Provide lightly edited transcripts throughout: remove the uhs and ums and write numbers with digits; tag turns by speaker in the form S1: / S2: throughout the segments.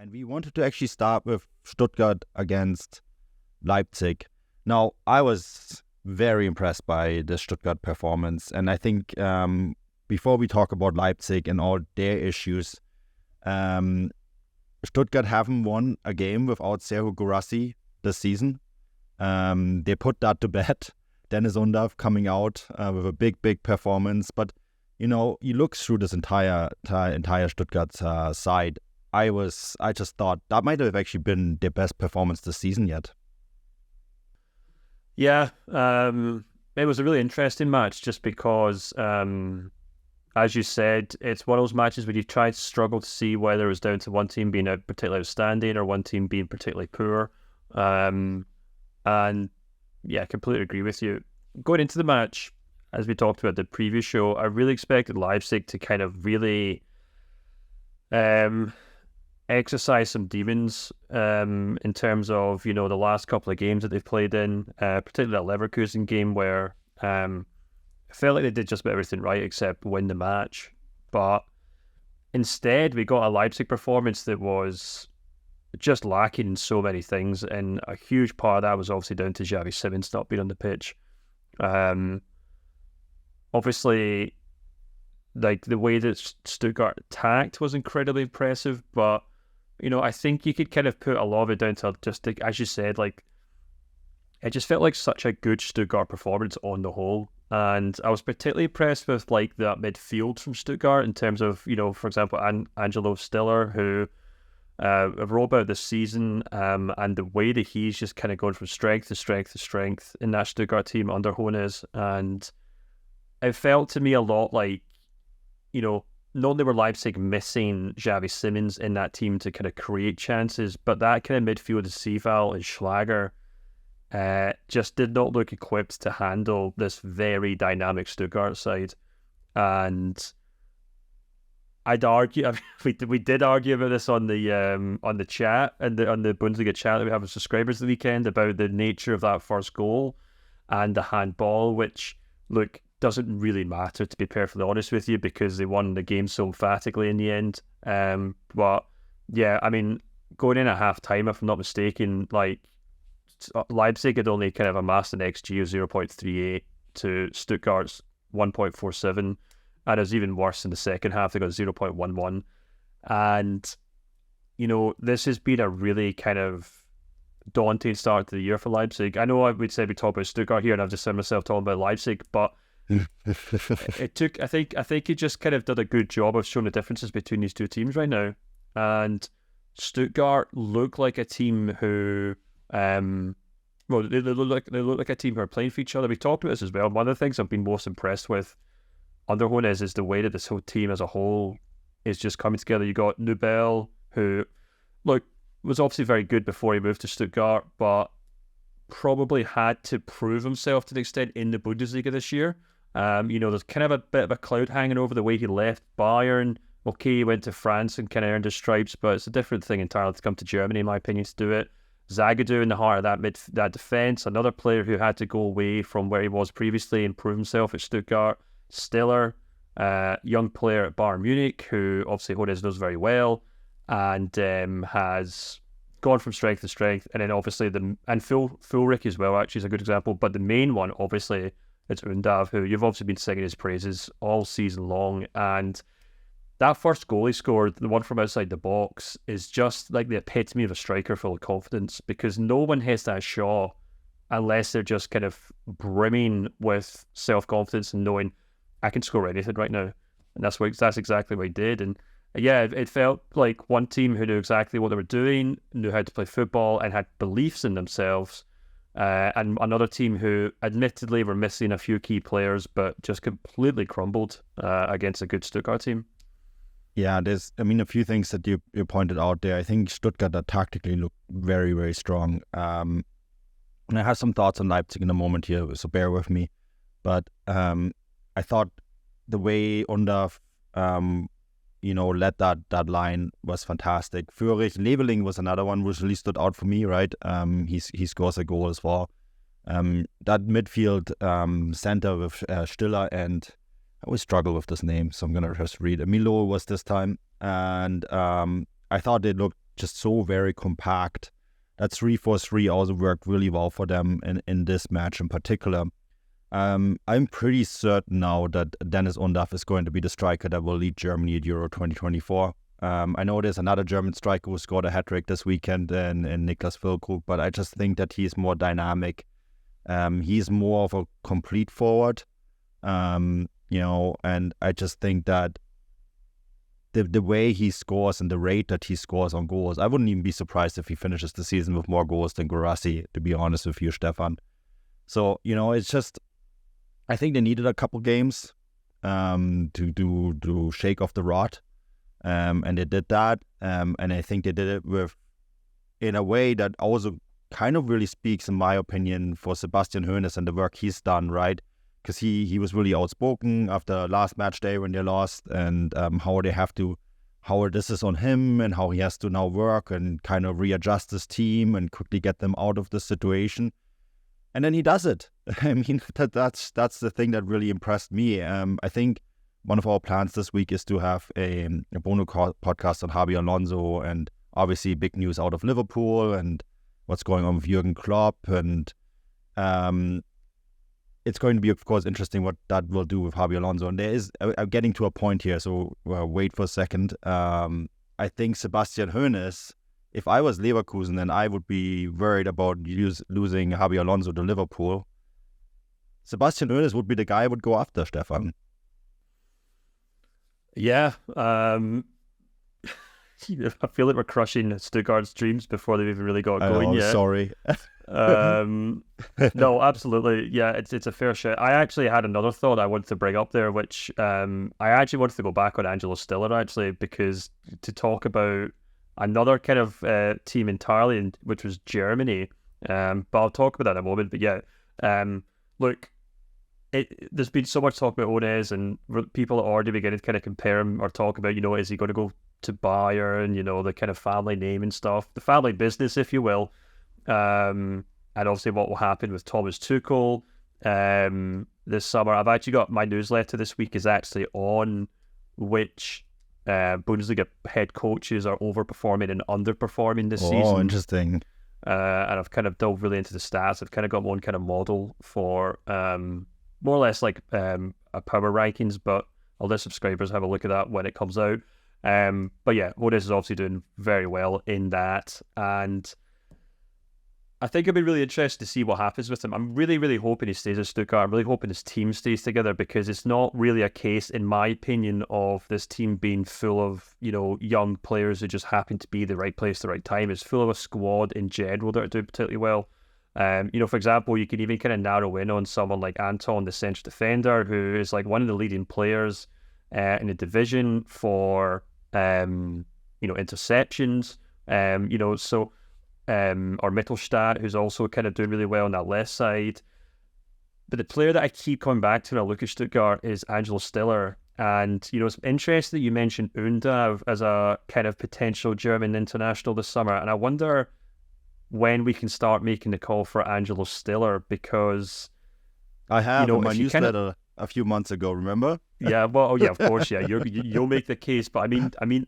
S1: And we wanted to actually start with Stuttgart against Leipzig. Now, I was very impressed by the Stuttgart performance. And I think before we talk about Leipzig and all their issues, Stuttgart haven't won a game without Serhou Guirassy this season. They put that to bed. Dennis Undav coming out with a big performance. But, you know, you look through this entire Stuttgart side. I just thought that might have actually been their best performance this season yet.
S2: Yeah, it was a really interesting match just because, as you said, it's one of those matches where you try to struggle to see whether it was down to one team being particularly outstanding or one team being particularly poor. And yeah, I completely agree with you. Going into the match, as we talked about the previous show, I really expected Leipzig to kind of really exercise some demons in terms of, you know, the last couple of games that they've played in, particularly that Leverkusen game where I felt like they did just about everything right except win the match. But instead, we got a Leipzig performance that was just lacking in so many things, and a huge part of that was obviously down to Xavi Simons not being on the pitch. Obviously, like the way that Stuttgart attacked was incredibly impressive, but you know, I think you could kind of put a lot of it down to just, as you said, like it just felt like such a good Stuttgart performance on the whole. And I was particularly impressed with like that midfield from Stuttgart in terms of, you know, for example, Angelo Stiller, who wrote about this season, and the way that he's just kind of gone from strength to strength to strength in that Stuttgart team under Hoeneß. And it felt to me a lot like, you know, not only were Leipzig missing Xavi Simons in that team to kind of create chances, but that kind of midfield of Seeval and Schlager just did not look equipped to handle this very dynamic Stuttgart side. And I'd argue, I mean, we did argue about this on the chat and on the Bundesliga chat that we have with subscribers the weekend about the nature of that first goal and the handball, which, look, doesn't really matter, to be perfectly honest with you, because they won the game so emphatically in the end. But yeah, I mean, going in at half time, if I'm not mistaken, like Leipzig had only kind of amassed an XG of 0.38 to Stuttgart's 1.47, and it was even worse in the second half. They got 0.11, and you know, this has been a really kind of daunting start to the year for Leipzig. I know we'd say we talk about Stuttgart here, and I've just said myself talking about Leipzig, but it took. I think he just kind of did a good job of showing the differences between these two teams right now. And Stuttgart look like a team who, well, they look like a team who are playing for each other. We talked about this as well. One of the things I've been most impressed with under Hoeneß is the way that this whole team as a whole is just coming together. You got Nubel, who, look, was obviously very good before he moved to Stuttgart, but probably had to prove himself to the extent in the Bundesliga this year. You know, there's kind of a bit of a cloud hanging over the way he left Bayern. Okay, he went to France and kind of earned his stripes, but it's a different thing entirely to come to Germany, in my opinion, to do it. Zagadou in the heart of that defence, another player who had to go away from where he was previously and prove himself at Stuttgart. Stiller, young player at Bayern Munich, who obviously Hoeneß knows very well, and has gone from strength to strength. And then obviously Fulrich as well, actually, is a good example. But the main one, obviously, is Undav, who you've obviously been singing his praises all season long. And that first goal he scored, the one from outside the box, is just like the epitome of a striker full of confidence, because no one hits that shot unless they're just kind of brimming with self-confidence and knowing, I can score anything right now. And that's exactly what he did. And yeah, it felt like one team who knew exactly what they were doing, knew how to play football, and had beliefs in themselves. And another team who admittedly were missing a few key players, but just completely crumbled against a good Stuttgart team.
S1: Yeah, there's, I mean, a few things that you pointed out there. I think Stuttgart tactically looked very, very strong. And I have some thoughts on Leipzig in a moment here, so bear with me. But I thought the way Undav, led that line was fantastic. Führig, Leveling was another one which really stood out for me, right? He scores a goal as well. That midfield center with Stiller and, I always struggle with this name, so I'm going to just read. Milo was this time. And I thought they looked just so very compact. That 3-4-3 also worked really well for them in this match in particular. I'm pretty certain now that Dennis Undav is going to be the striker that will lead Germany at Euro 2024. I know there's another German striker who scored a hat-trick this weekend in Niklas Füllkrug, but I just think that he's more dynamic. He's more of a complete forward, and I just think that the way he scores and the rate that he scores on goals, I wouldn't even be surprised if he finishes the season with more goals than Guirassy, to be honest with you, Stefan. So, it's just, I think they needed a couple games to shake off the rot, and they did that, and I think they did it in a way that also kind of really speaks, in my opinion, for Sebastian Hoeneß and the work he's done, right? Because he was really outspoken after last match day when they lost, and how this is on him and how he has to now work and kind of readjust his team and quickly get them out of the situation. And then he does it. I mean, that's the thing that really impressed me. I think one of our plans this week is to have a bonus podcast on Xabi Alonso, and obviously big news out of Liverpool and what's going on with Jurgen Klopp, and it's going to be, of course, interesting what that will do with Xabi Alonso. And there is, I'm getting to a point here, so wait for a second. I think Sebastian Hoeneß, if I was Leverkusen, then I would be worried about losing Xabi Alonso to Liverpool. Sebastian Hoeneß would be the guy I would go after, Stefan.
S2: Yeah. I feel like we're crushing Stuttgart's dreams before they've even really got going yet.
S1: Sorry.
S2: No, absolutely. Yeah, it's a fair shot. I actually had another thought I wanted to bring up there, which I actually wanted to go back on Angelo Stiller, actually, because to talk about another kind of team entirely, which was Germany. But I'll talk about that in a moment. But yeah, look, there's been so much talk about Hoeneß, and people are already beginning to kind of compare him or talk about, is he going to go to Bayern, the kind of family name and stuff, the family business, if you will. And obviously what will happen with Thomas Tuchel this summer. I've actually got my newsletter this week is actually on which Bundesliga head coaches are overperforming and underperforming this season.
S1: Oh, interesting.
S2: And I've kind of dove really into the stats. I've kind of got one kind of model for more or less like a power rankings, but I'll let subscribers have a look at that when it comes out. But yeah, Hoeneß is obviously doing very well in that, and I think it'll be really interesting to see what happens with him. I'm really, really hoping he stays at Stuttgart. I'm really hoping his team stays together, because it's not really a case, in my opinion, of this team being full of, young players who just happen to be the right place at the right time. It's full of a squad in general that are doing particularly well. For example, you can even kind of narrow in on someone like Anton, the central defender, who is like one of the leading players in the division for, interceptions, or Mittelstadt, who's also kind of doing really well on that left side. But the player that I keep coming back to when I look at Stuttgart is Angelo Stiller. And, it's interesting that you mentioned Undav as a kind of potential German international this summer. And I wonder when we can start making the call for Angelo Stiller, because
S1: I have in my newsletter a few months ago, remember?
S2: Yeah, well, oh yeah, of course, yeah. You'll make the case, but I don't mean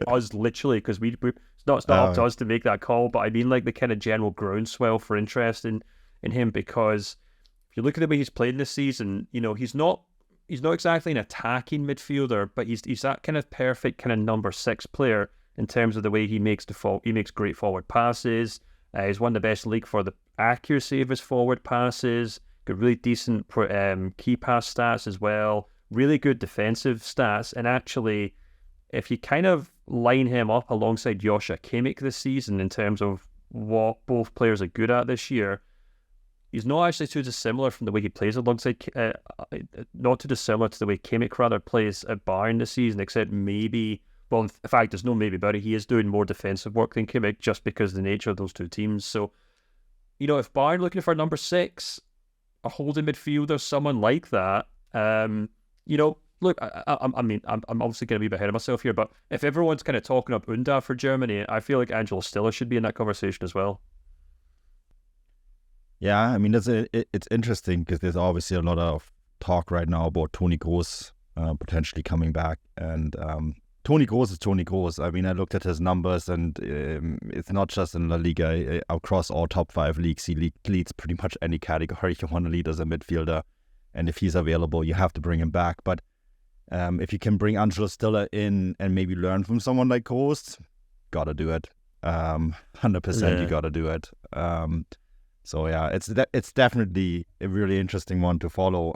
S2: us literally, because it's not up to us to make that call, but I mean like the kind of general groundswell for interest in him, because if you look at the way he's played this season, he's not exactly an attacking midfielder, but he's that kind of perfect kind of number 6 player in terms of the way he makes great forward passes. He's one of the best in the league for the accuracy of his forward passes. Got really decent key pass stats as well. Really good defensive stats. And actually, if you kind of line him up alongside Joshua Kimmich this season in terms of what both players are good at this year, he's not actually too dissimilar from the way he plays alongside, not too dissimilar to the way Kimmich rather plays at Bayern this season, except maybe, well, in fact, there's no maybe about it. He is doing more defensive work than Kimmich just because of the nature of those two teams. So, if Bayern looking for number 6, a holding midfielder, someone like that, look, I'm obviously going to be ahead of myself here, but if everyone's kind of talking up Undav for Germany, I feel like Angelo Stiller should be in that conversation as well.
S1: Yeah, I mean, it's interesting because there's obviously a lot of talk right now about Toni Kroos potentially coming back, and Toni Kroos is Toni Kroos. I mean, I looked at his numbers, and it's not just in La Liga. Across all top 5 leagues, he leads pretty much any category you want to lead as a midfielder. And if he's available, you have to bring him back. But if you can bring Angelo Stiller in and maybe learn from someone like Kroos, gotta do it. 100% you gotta do it. So yeah, it's definitely a really interesting one to follow.